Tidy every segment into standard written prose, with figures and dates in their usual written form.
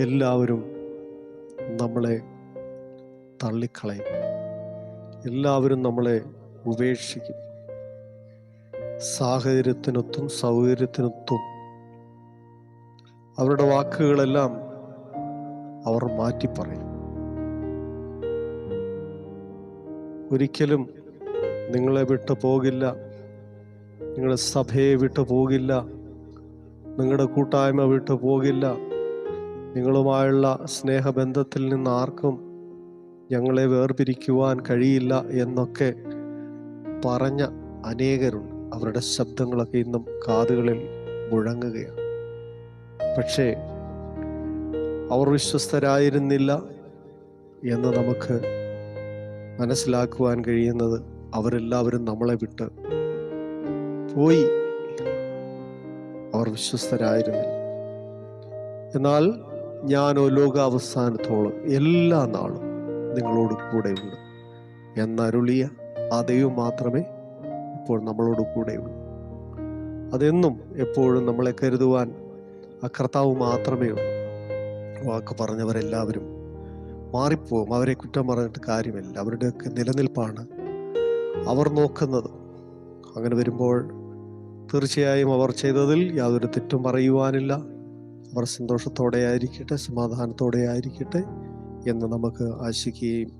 എല്ലാവരും നമ്മളെ തള്ളിക്കളയും, എല്ലാവരും നമ്മളെ ഉപേക്ഷിക്കും. സാഹചര്യത്തിനൊത്തും സൗകര്യത്തിനൊത്തും അവരുടെ വാക്കുകളെല്ലാം അവർ മാറ്റിപ്പറയും. ഒരിക്കലും നിങ്ങളെ വിട്ടു പോകില്ല, നിങ്ങളുടെ സഭയെ വിട്ടു പോകില്ല, നിങ്ങളുടെ കൂട്ടായ്മ വിട്ടു പോകില്ല, നിങ്ങളുമായുള്ള സ്നേഹബന്ധത്തിൽ നിന്ന് ആർക്കും ഞങ്ങളെ വേർപിരിക്കുവാൻ കഴിയില്ല എന്നൊക്കെ പറഞ്ഞ അനേകരുണ്ട്. അവരുടെ ശബ്ദങ്ങളൊക്കെ ഇന്നും കാതുകളിൽ മുഴങ്ങുകയാണ്. പക്ഷേ അവർ വിശ്വസ്തരായിരുന്നില്ല എന്ന് നമുക്ക് മനസ്സിലാക്കുവാൻ കഴിയുന്നത് അവരെല്ലാവരും നമ്മളെ വിട്ട് പോയി. അവർ വിശ്വസ്തരായിരുന്നില്ല. എന്നാൽ ഞാനോ ലോകാവസാനത്തോളം എല്ലാ നാളും നിങ്ങളോട് കൂടെയുണ്ട് എന്നരുളിയ ആ ദൈവം മാത്രമേ ഇപ്പോൾ നമ്മളോട് കൂടെയുള്ളൂ. അതെന്നും എപ്പോഴും നമ്മളെ കരുതുവാൻ ആ കർത്താവ് മാത്രമേ ഉള്ളൂ. വാക്ക് പറഞ്ഞവരെല്ലാവരും മാറിപ്പോവും. അവരെ കുറ്റം പറഞ്ഞിട്ട് കാര്യമില്ല. അവരുടെയൊക്കെ നിലനിൽപ്പാണ് അവർ നോക്കുന്നത്. അങ്ങനെ വരുമ്പോൾ തീർച്ചയായും അവർ ചെയ്തതിൽ യാതൊരു തെറ്റും പറയുവാനില്ല. അവർ സന്തോഷത്തോടെ ആയിരിക്കട്ടെ, സമാധാനത്തോടെ ആയിരിക്കട്ടെ എന്ന് നമുക്ക് ആശിക്കുകയും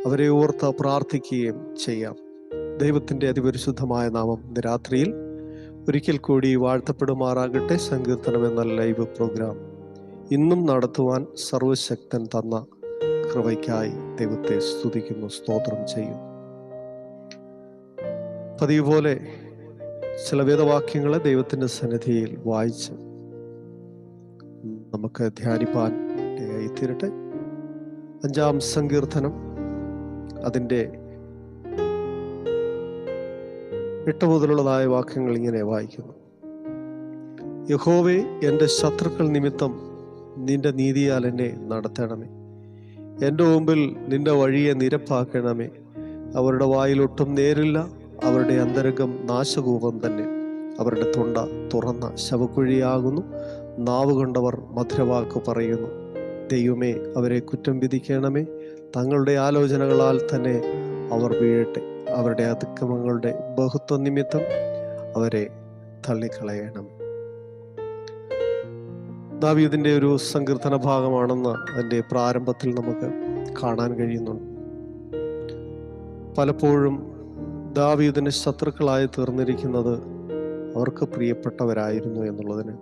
അവരെ ഓർത്ത് പ്രാർത്ഥിക്കുകയും ചെയ്യാം. ദൈവത്തിൻ്റെ അതിപരിശുദ്ധമായ നാമം ഇന്ന് രാത്രിയിൽ ഒരിക്കൽ കൂടി വാഴ്ത്തപ്പെടുമാറാകട്ടെ. സങ്കീർത്തനം എന്ന ലൈവ് പ്രോഗ്രാം ഇന്നും നടത്തുവാൻ സർവശക്തൻ തന്ന കൃപയ്ക്കായി ദൈവത്തെ സ്തുതിക്കുന്നു, സ്തോത്രം ചെയ്യുന്നു. പതിവ് പോലെ ചില വേദവാക്യങ്ങളെ ദൈവത്തിൻ്റെ സന്നിധിയിൽ വായിച്ച് നമുക്ക് ധ്യാനിപ്പാൻ തീരട്ടെ. 5-ാം സങ്കീർത്തനം അതിൻ്റെ 8 മുതലുള്ളതായ വാക്യങ്ങൾ ഇങ്ങനെ വായിക്കുന്നു. യഹോവേ, എൻ്റെ ശത്രുക്കൾ നിമിത്തം നിന്റെ നീതിയാൽ എന്നെ നടത്തണമേ. എൻ്റെ മുമ്പിൽ നിന്റെ വഴിയെ നിരപ്പാക്കണമേ. അവരുടെ വായിലൊട്ടും നേരില്ല, അവരുടെ അന്തരംഗം നാശകൂപം തന്നെ. അവരുടെ തൊണ്ട തുറന്ന ശവക്കുഴിയാകുന്നു, നാവ് കൊണ്ടവർ മധുരവാക്ക് പറയുന്നു. ദൈവമേ, അവരെ കുറ്റം വിധിക്കണമേ. തങ്ങളുടെ ആലോചനകളാൽ തന്നെ അവർ വീഴട്ടെ. അവരുടെ അതിക്രമങ്ങളുടെ ബഹുത്വ നിമിത്തം അവരെ തള്ളിക്കളയണം. ദാവീദിന്റെ ഒരു സങ്കീർത്തന ഭാഗമാണെന്ന് അതിൻ്റെ പ്രാരംഭത്തിൽ നമുക്ക് കാണാൻ കഴിയുന്നുണ്ട്. പലപ്പോഴും ദാവീദിന് ശത്രുക്കളായി തീർന്നിരിക്കുന്നത് അവർക്ക് പ്രിയപ്പെട്ടവരായിരുന്നു എന്നുള്ളതിന്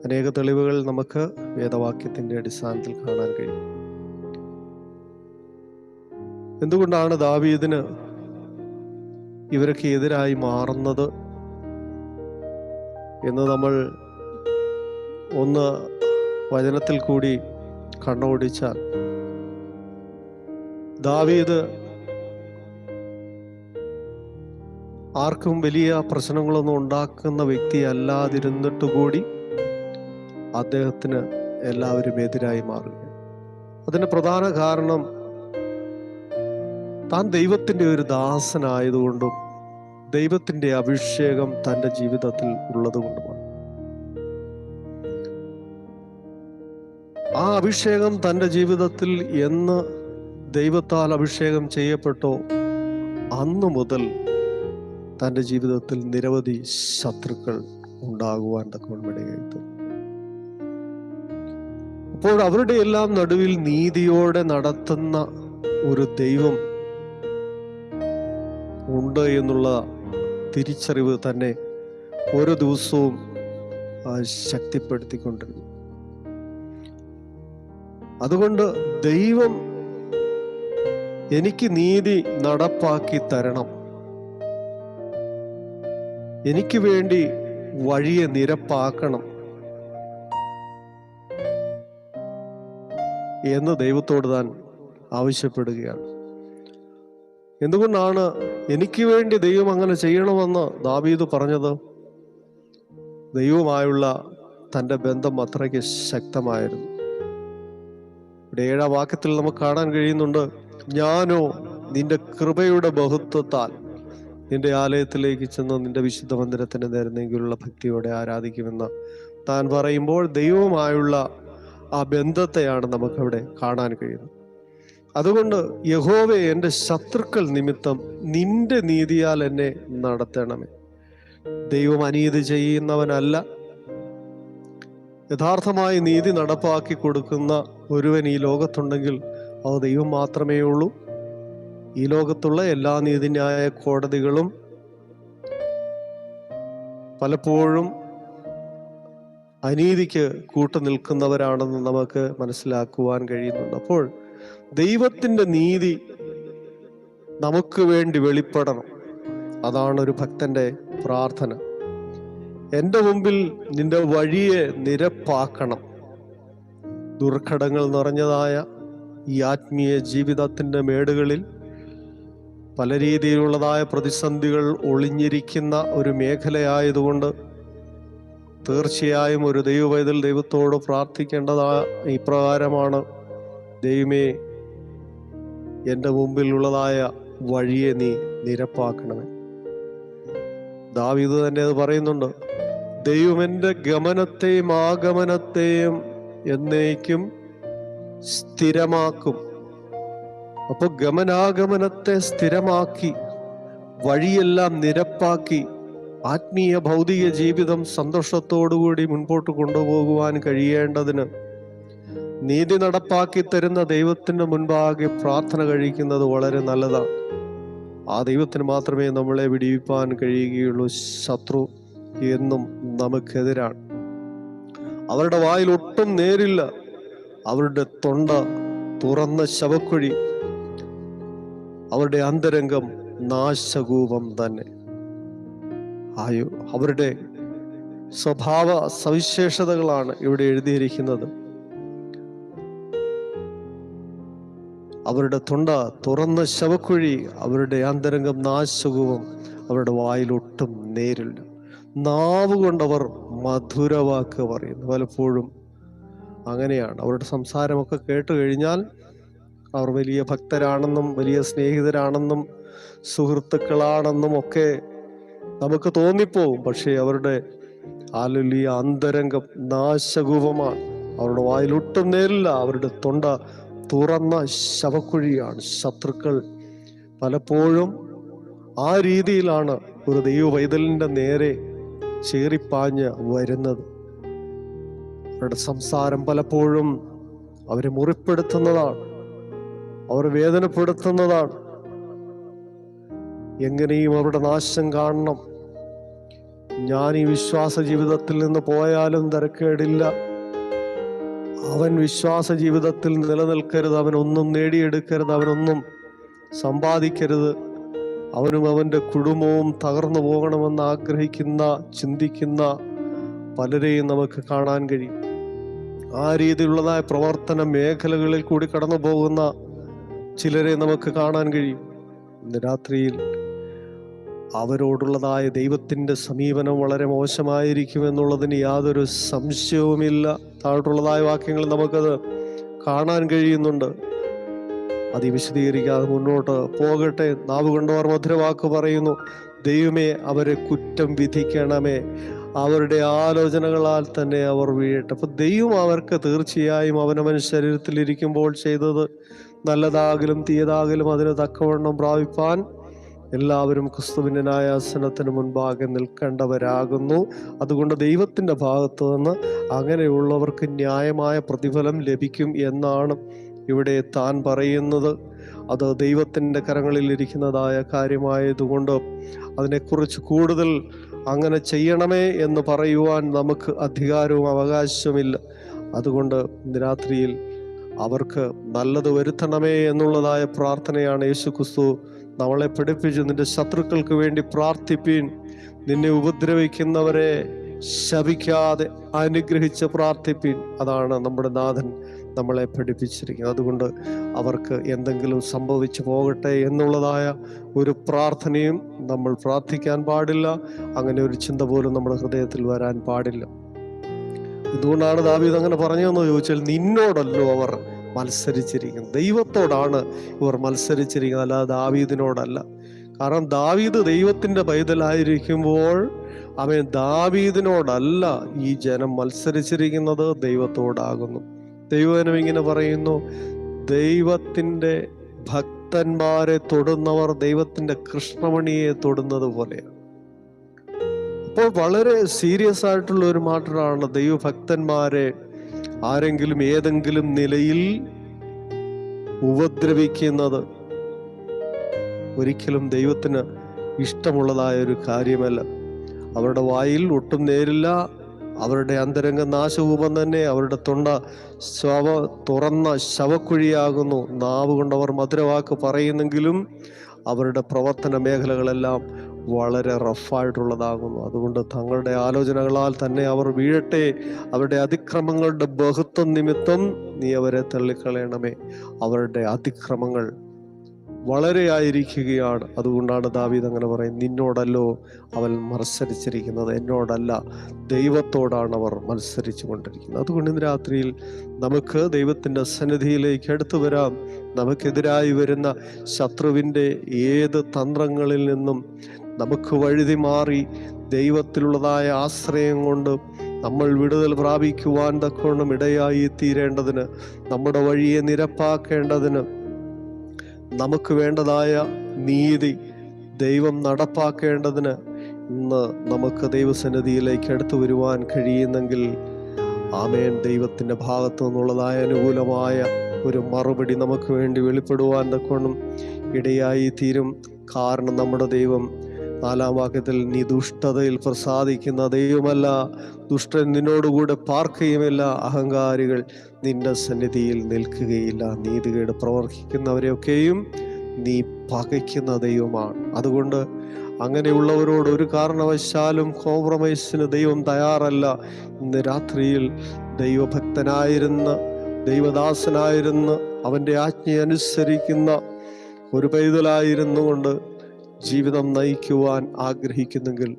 അനേക തെളിവുകൾ നമുക്ക് വേദവാക്യത്തിന്റെ അടിസ്ഥാനത്തിൽ കാണാൻ കഴിയും. എന്തുകൊണ്ടാണ് ദാവീദിന് ഇവരൊക്കെ എതിരായി മാറുന്നത് എന്ന് നമ്മൾ ഒന്ന് വചനത്തിൽ കൂടി കണ്ണോടിച്ചാൽ, ദാവീദ് ആർക്കും വലിയ പ്രശ്നങ്ങളൊന്നും ഉണ്ടാക്കുന്ന വ്യക്തി അല്ലാതിരുന്നിട്ട് കൂടി അദ്ദേഹത്തിന് എല്ലാവരും എതിരായി മാറുക. അതിന് പ്രധാന കാരണം താൻ ദൈവത്തിൻ്റെ ഒരു ദാസനായതുകൊണ്ടും ദൈവത്തിൻ്റെ അഭിഷേകം തൻ്റെ ജീവിതത്തിൽ ഉള്ളതുകൊണ്ടുമാണ്. ആ അഭിഷേകം തൻ്റെ ജീവിതത്തിൽ എന്ന് ദൈവത്താൽ അഭിഷേകം ചെയ്യപ്പെട്ടോ അന്നു മുതൽ തൻ്റെ ജീവിതത്തിൽ നിരവധി ശത്രുക്കൾ ഉണ്ടാകുവാൻ തക്കവണ്ണം. അപ്പോൾ അവരുടെ എല്ലാം നടുവിൽ നീതിയോടെ നടത്തുന്ന ഒരു ദൈവം ഉണ്ട് എന്നുള്ള തിരിച്ചറിവ് തന്നെ ഓരോ ദിവസവും ശക്തിപ്പെടുത്തിക്കൊണ്ടിരുന്നു. അതുകൊണ്ട് ദൈവം എനിക്ക് നീതി നടപ്പാക്കി തരണം, എനിക്ക് വേണ്ടി വഴിയെ നിരപ്പാക്കണം എന്ന് ദൈവത്തോട് താൻ ആവശ്യപ്പെടുകയാണ്. എന്തുകൊണ്ടാണ് എനിക്ക് വേണ്ടി ദൈവം അങ്ങനെ ചെയ്യണമെന്ന് ദാവീദ് പറഞ്ഞത്? ദൈവവുമായുള്ള തൻ്റെ ബന്ധം അത്രയ്ക്ക് ശക്തമായിരുന്നു. ഇവിടെ 7-ാം വാക്യത്തിൽ നമുക്ക് കാണാൻ കഴിയുന്നുണ്ട്, ഞാനോ നിന്റെ കൃപയുടെ ബഹുത്വത്താൽ നിന്റെ ആലയത്തിലേക്ക് ചെന്ന് നിന്റെ വിശുദ്ധ മന്ദിരത്തിന് നേരുന്നെങ്കിലുള്ള ഭക്തിയോടെ ആരാധിക്കുമെന്ന് താൻ പറയുമ്പോൾ ദൈവവുമായുള്ള ആ ബന്ധത്തെയാണ് നമുക്കവിടെ കാണാൻ കഴിയുന്നത്. അതുകൊണ്ട് യഹോവേ, എൻ്റെ ശത്രുക്കൾ നിമിത്തം നിന്റെ നീതിയാൽ എന്നെ നടത്തണമേ. ദൈവം അനീതി ചെയ്യുന്നവനല്ല. യഥാർത്ഥമായി നീതി നടപ്പാക്കി കൊടുക്കുന്ന ഒരുവൻ ഈ ലോകത്തുണ്ടെങ്കിൽ അത് ദൈവം മാത്രമേ ഉള്ളൂ. ഈ ലോകത്തുള്ള എല്ലാ നീതിന്യായ കോടതികളും പലപ്പോഴും അനീതിക്ക് കൂട്ടുനിൽക്കുന്നവരാണെന്ന് നമുക്ക് മനസ്സിലാക്കുവാൻ കഴിയുന്നുണ്ട്. അപ്പോൾ ദൈവത്തിൻ്റെ നീതി നമുക്ക് വേണ്ടി വെളിപ്പെടണം. അതാണ് ഒരു ഭക്തന്റെ പ്രാർത്ഥന. എൻ്റെ മുമ്പിൽ നിന്റെ വഴിയെ നിരപ്പാക്കണം. ദുർഘടങ്ങൾ നിറഞ്ഞതായ ഈ ആത്മീയ ജീവിതത്തിൻ്റെ മേടുകളിൽ പല രീതിയിലുള്ളതായ പ്രതിസന്ധികൾ ഒളിഞ്ഞിരിക്കുന്ന ഒരു മേഖലയായതുകൊണ്ട് തീർച്ചയായും ഒരു ദൈവപൈതൽ ദൈവത്തോട് പ്രാർത്ഥിക്കേണ്ടതായ ഇപ്രകാരമാണ്: ദൈവമേ, എൻ്റെ മുമ്പിലുള്ളതായ വഴിയെ നീ നിരപ്പാക്കണമേ. ദാവീദ് തന്നെ അത് പറയുന്നുണ്ട്: ദൈവം എൻ്റെ ഗമനത്തെയും ആഗമനത്തെയും എന്നേക്കും സ്ഥിരമാക്കും. അപ്പൊ ഗമനാഗമനത്തെ സ്ഥിരമാക്കി വഴിയെല്ലാം നിരപ്പാക്കി ആത്മീയ ഭൗതിക ജീവിതം സന്തോഷത്തോടുകൂടി മുൻപോട്ട് കൊണ്ടുപോകുവാൻ കഴിയേണ്ടതിന് നീതി നടപ്പാക്കി തരുന്ന ദൈവത്തിന് മുൻപാകെ പ്രാർത്ഥന കഴിക്കുന്നത് വളരെ നല്ലതാണ്. ആ ദൈവത്തിന് മാത്രമേ നമ്മളെ വിടിവിപ്പാൻ കഴിയുകയുള്ളൂ. ശത്രു എന്നും നമുക്കെതിരാണ്. അവരുടെ വായിൽ ഒട്ടും നേരില്ല. അവരുടെ തൊണ്ട തുറന്ന ശവക്കുഴി, അവരുടെ അന്തരംഗം നാശകൂപം തന്നെ. അവരുടെ സ്വഭാവ സവിശേഷതകളാണ് ഇവിടെ എഴുതിയിരിക്കുന്നത്. അവരുടെ തൊണ്ട തുറന്ന ശവക്കുഴി, അവരുടെ അന്തരംഗം നാശകൂപം, അവരുടെ വായിലൊട്ടും നേരില്ല. നാവ് കൊണ്ടവർ മധുരവാക്ക് പറയുന്നു. പലപ്പോഴും അങ്ങനെയാണ്. അവരുടെ സംസാരമൊക്കെ കേട്ട് കഴിഞ്ഞാൽ അവർ വലിയ ഭക്തരാണെന്നും വലിയ സ്നേഹിതരാണെന്നും സുഹൃത്തുക്കളാണെന്നും ഒക്കെ നമുക്ക് തോന്നിപ്പോവും. പക്ഷേ അവരുടെ വലിയ അന്തരംഗം നാശകൂപമാണ്. അവരുടെ വായിലൊട്ടും നേരില്ല. അവരുടെ തൊണ്ട തുറന്ന ശവക്കുഴിയാണ്. ശത്രുക്കൾ പലപ്പോഴും ആ രീതിയിലാണ് ഒരു ദൈവപൈതലിന്റെ നേരെ ചേറിപ്പാഞ്ഞ് വരുന്നത്. അവരുടെ സംസാരം പലപ്പോഴും അവരെ മുറിപ്പെടുത്തുന്നതാണ്, അവരെ വേദനപ്പെടുത്തുന്നതാണ്. എങ്ങനെയും അവരുടെ നാശം കാണണം. ഞാൻ ഈ വിശ്വാസ ജീവിതത്തിൽ നിന്ന് പോയാലും തരക്കേടില്ല, അവൻ വിശ്വാസ ജീവിതത്തിൽ നിലനിൽക്കരുത്, അവനൊന്നും നേടിയെടുക്കരുത്, അവനൊന്നും സമ്പാദിക്കരുത്, അവനും അവൻ്റെ കുടുംബവും തകർന്നു പോകണമെന്ന് ആഗ്രഹിക്കുന്ന, ചിന്തിക്കുന്ന പലരെയും നമുക്ക് കാണാൻ കഴിയും. ആ രീതിയിലുള്ളതായ പ്രവർത്തന മേഖലകളിൽ കൂടി കടന്നു പോകുന്ന ചിലരെ നമുക്ക് കാണാൻ കഴിയും. ഇന്ന് രാത്രിയിൽ അവരോടുള്ളതായ ദൈവത്തിൻ്റെ സമീപനം വളരെ മോശമായിരിക്കും എന്നുള്ളതിന് യാതൊരു സംശയവുമില്ല. താഴോട്ടുള്ളതായ വാക്യങ്ങൾ നമുക്കത് കാണാൻ കഴിയുന്നുണ്ട്. അത് വിശദീകരിക്കാതെ മുന്നോട്ട് പോകട്ടെ. നാവ് കൊണ്ടവർ മധുരവാക്ക് പറയുന്നു: ദൈവമേ, അവരെ കുറ്റം വിധിക്കണമേ, അവരുടെ ആലോചനകളാൽ തന്നെ അവർ വീഴട്ടെ. അപ്പൊ ദൈവം അവർക്ക് തീർച്ചയായും അവനവൻ ശരീരത്തിലിരിക്കുമ്പോൾ ചെയ്തത് നല്ലതാകലും തീയതാകലും അതിന് തക്കവണ്ണം പ്രാപിപ്പാൻ എല്ലാവരും ക്രിസ്തുവിന്റെ ന്യായാസനത്തിന് മുൻപാകെ നിൽക്കേണ്ടവരാകുന്നു. അതുകൊണ്ട് ദൈവത്തിന്റെ ഭാഗത്തു നിന്ന് അങ്ങനെയുള്ളവർക്ക് ന്യായമായ പ്രതിഫലം ലഭിക്കും എന്നാണ് ഇവിടെ താൻ പറയുന്നത്. അത് ദൈവത്തിൻ്റെ കരങ്ങളിൽ ഇരിക്കുന്നതായ കാര്യമായതുകൊണ്ട് അതിനെക്കുറിച്ച് കൂടുതൽ അങ്ങനെ ചെയ്യണമേ എന്ന് പറയുവാൻ നമുക്ക് അധികാരവും അവകാശവുമില്ല. അതുകൊണ്ട് ഇന്ന് രാത്രിയിൽ അവർക്ക് നല്ലത് വരുത്തണമേ എന്നുള്ളതായ പ്രാർത്ഥനയാണ് യേശുക്രിസ്തു നമ്മളെ പഠിപ്പിച്ചു. നിന്റെ ശത്രുക്കൾക്ക് വേണ്ടി പ്രാർത്ഥിപ്പീൻ, നിന്നെ ഉപദ്രവിക്കുന്നവരെ ശപിക്കാതെ അനുഗ്രഹിച്ച് പ്രാർത്ഥിപ്പീൻ. അതാണ് നമ്മുടെ നാഥൻ നമ്മളെ പഠിപ്പിച്ചിരിക്കുന്നത്. അതുകൊണ്ട് അവർക്ക് എന്തെങ്കിലും സംഭവിച്ചു പോകട്ടെ എന്നുള്ളതായ ഒരു പ്രാർത്ഥനയും നമ്മൾ പ്രാർത്ഥിക്കാൻ പാടില്ല. അങ്ങനെ ഒരു ചിന്ത പോലും നമ്മുടെ ഹൃദയത്തിൽ വരാൻ പാടില്ല. എന്തുകൊണ്ടാണ് ദാവീദ് അങ്ങനെ പറഞ്ഞതെന്ന് ചോദിച്ചാൽ, നിന്നോടല്ലോ അവർ മത്സരിച്ചിരിക്കുന്നത്, ദൈവത്തോടാണ് ഇവർ മത്സരിച്ചിരിക്കുന്നത്, അല്ലാതെ ദാവീദിനോടല്ല. കാരണം ദാവീദ് ദൈവത്തിന്റെ പൈതലായിരിക്കുമ്പോൾ അവൻ ദാവീദിനോടല്ല ഈ ജനം മത്സരിച്ചിരിക്കുന്നത്, ദൈവത്തോടാകുന്നു. ദൈവവചനം ഇങ്ങനെ പറയുന്നു, ദൈവത്തിൻ്റെ ഭക്തന്മാരെ തൊടുന്നവർ ദൈവത്തിൻ്റെ കൃഷ്ണമണിയെ തൊടുന്നത് പോലെയാണ്. അപ്പോൾ വളരെ സീരിയസ് ആയിട്ടുള്ള ഒരു മാറ്ററാണ് ദൈവഭക്തന്മാരെ ആരെങ്കിലും ഏതെങ്കിലും നിലയിൽ ഉപദ്രവിക്കുന്നത്. ഒരിക്കലും ദൈവത്തിന് ഇഷ്ടമുള്ളതായ ഒരു കാര്യമല്ല. അവരുടെ വായിൽ ഒട്ടും നേരില്ല, അവരുടെ അന്തരംഗ നാശകൂപം തന്നെ, അവരുടെ തൊണ്ട തുറന്ന ശവക്കുഴിയാകുന്നു. നാവ് കൊണ്ട് അവർ മധുരവാക്ക് പറയുന്നെങ്കിലും അവരുടെ പ്രവർത്തന മേഖലകളെല്ലാം വളരെ റഫായിട്ടുള്ളതാകുന്നു. അതുകൊണ്ട് തങ്ങളുടെ ആലോചനകളാൽ തന്നെ അവർ വീഴട്ടെ. അവരുടെ അതിക്രമങ്ങളുടെ ബഹുത്വം നിമിത്തം നീ അവരെ തള്ളിക്കളയണമേ. അവരുടെ അതിക്രമങ്ങൾ വളരെ ആയിരിക്കുകയാണ്. അതുകൊണ്ടാണ് ദാവീദ് അങ്ങനെ പറയുന്നത്, നിന്നോടല്ലോ അവൻ മത്സരിച്ചിരിക്കുന്നത്, എന്നോടല്ല, ദൈവത്തോടാണ് അവർ മത്സരിച്ചു കൊണ്ടിരിക്കുന്നത്. അതുകൊണ്ട് ഇന്ന് രാത്രിയിൽ നമുക്ക് ദൈവത്തിൻ്റെ സന്നിധിയിലേക്ക് അടുത്തു വരാം. നമുക്കെതിരായി വരുന്ന ശത്രുവിൻ്റെ ഏത് തന്ത്രങ്ങളിൽ നിന്നും നമുക്ക് വഴുതി മാറി ദൈവത്തിലുള്ളതായ ആശ്രയം കൊണ്ട് നമ്മൾ വിടുതൽ പ്രാപിക്കുവാൻ തക്കവണ്ണം ഇടയായി തീരേണ്ടതിന്, നമ്മുടെ വഴിയെ നിരപ്പാക്കേണ്ടതിന്, നമുക്ക് വേണ്ടതായ നീതി ദൈവം നടപ്പാക്കേണ്ടതിന് ഇന്ന് നമുക്ക് ദൈവസന്നിധിയിലേക്ക് അടുത്തു വരുവാൻ കഴിയുന്നെങ്കിൽ ആമേൻ, ദൈവത്തിൻ്റെ ഭാഗത്തു നിന്നുള്ളതായ അനുകൂലമായ ഒരു മറുപടി നമുക്ക് വേണ്ടി വെളിപ്പെടുവാൻ തക്കവണ്ണം ഇടയായി തീരും. കാരണം നമ്മുടെ ദൈവം 4-ാം വാക്യത്തിൽ, നീ ദുഷ്ടതയിൽ പ്രസാദിക്കുന്ന ദൈവമല്ല, ദുഷ്ടൻ നിന്നോടുകൂടെ പാർക്കുകയുമില്ല, അഹങ്കാരികൾ നിന്റെ സന്നിധിയിൽ നിൽക്കുകയില്ല, നീതികേട് പ്രവർത്തിക്കുന്നവരെയൊക്കെയും നീ പകയ്ക്കുന്ന ദൈവമാണ്. അതുകൊണ്ട് അങ്ങനെയുള്ളവരോട് ഒരു കാരണവശാലും കോംപ്രമൈസിന് ദൈവം തയ്യാറല്ല. ഇന്ന് രാത്രിയിൽ ദൈവഭക്തനായിരുന്ന്, ദൈവദാസനായിരുന്ന്, അവൻ്റെ ആജ്ഞയനുസരിക്കുന്ന ഒരു പൈതലായിരുന്നു കൊണ്ട് ജീവിതം നയിക്കുവാൻ ആഗ്രഹിക്കുന്നെങ്കിൽ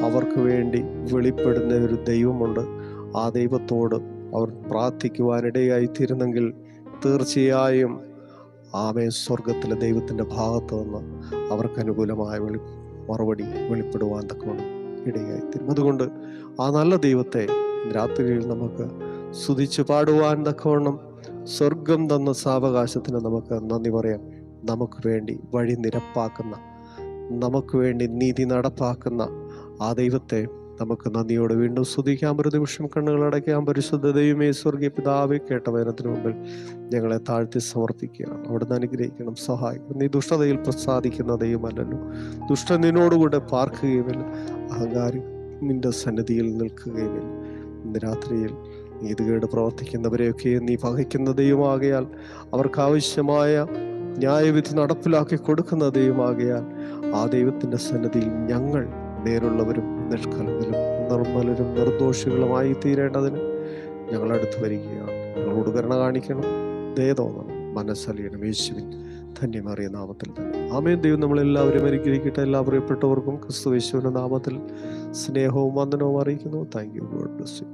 അവർക്ക് വേണ്ടി വെളിപ്പെടുന്ന ഒരു ദൈവമുണ്ട്. ആ ദൈവത്തോട് അവർ പ്രാർത്ഥിക്കുവാനിടയായിത്തീരുന്നെങ്കിൽ തീർച്ചയായും ആമേൻ, സ്വർഗത്തിലെ ദൈവത്തിൻ്റെ ഭാഗത്ത് നിന്ന് അവർക്ക് അനുകൂലമായ മറുപടി വെളിപ്പെടുവാൻ തക്കവണ്ണം ഇടയായിത്തീരും. അതുകൊണ്ട് ആ നല്ല ദൈവത്തെ രാത്രിയിൽ നമുക്ക് സ്തുതിച്ച് പാടുവാൻ തക്കവണ്ണം സ്വർഗം തന്ന സാവകാശത്തിന് നമുക്ക് നന്ദി പറയാം. നമുക്ക് വേണ്ടി വഴി നിരപ്പാക്കുന്ന, നമുക്ക് വേണ്ടി നീതി നടപ്പാക്കുന്ന ആ ദൈവത്തെ നമുക്ക് നന്ദിയോടെ വീണ്ടും സ്തുതിക്കാം. ഒരു നിമിഷം കണ്ണുകളടയ്ക്കാം. പരിശുദ്ധ ദൈവമേ, സ്വർഗീയ പിതാവേ, കേട്ട വചനത്തിന് മുമ്പിൽ ഞങ്ങളെ താഴ്ത്തി സമർപ്പിക്കുകയാണ്. അവിടുന്ന് അനുഗ്രഹിക്കണം, സഹായിക്കണം. നീ ദുഷ്ടതയിൽ പ്രസാദിക്കുന്ന ദൈവമല്ലല്ലോ, ദുഷ്ടൻ നിന്നോടുകൂടെ പാർക്കുകയുമില്ല, അഹങ്കാരി നിന്റെ സന്നിധിയിൽ നിൽക്കുകയുമില്ല. ഇന്ന് രാത്രിയിൽ നീതികേട് പ്രവർത്തിക്കുന്നവരെയൊക്കെ നീ പകയ്ക്കുന്ന ദൈവമാകയാൽ, അവർക്ക് ആവശ്യമായ ന്യായവിധി നടപ്പിലാക്കി കൊടുക്കുന്ന ദൈവമാകയാൽ ആ ദൈവത്തിൻ്റെ സന്നിധിയിൽ ഞങ്ങൾ നേരുള്ളവരും നിഷ്കലങ്കരും നിർമ്മലരും നിർദോഷികളുമായി തീരേണ്ടതിന് ഞങ്ങളടുത്ത് വരികയാണ്. ഞങ്ങളോട് കരുണ കാണിക്കണം, ദയ തോന്നണം, മനസ്സലിയണം. യേശുവിൻ ധന്യമേറിയ നാമത്തിൽ തന്നെ ആമേൻ. ദൈവം നമ്മളെല്ലാവരും അനുഗ്രഹിക്കട്ടെ. എല്ലാ പ്രിയപ്പെട്ടവർക്കും ക്രിസ്തു യേശുവിൻ്റെ നാമത്തിൽ സ്നേഹവും വന്ദനവും അറിയിക്കുന്നു. Thank you. God bless you.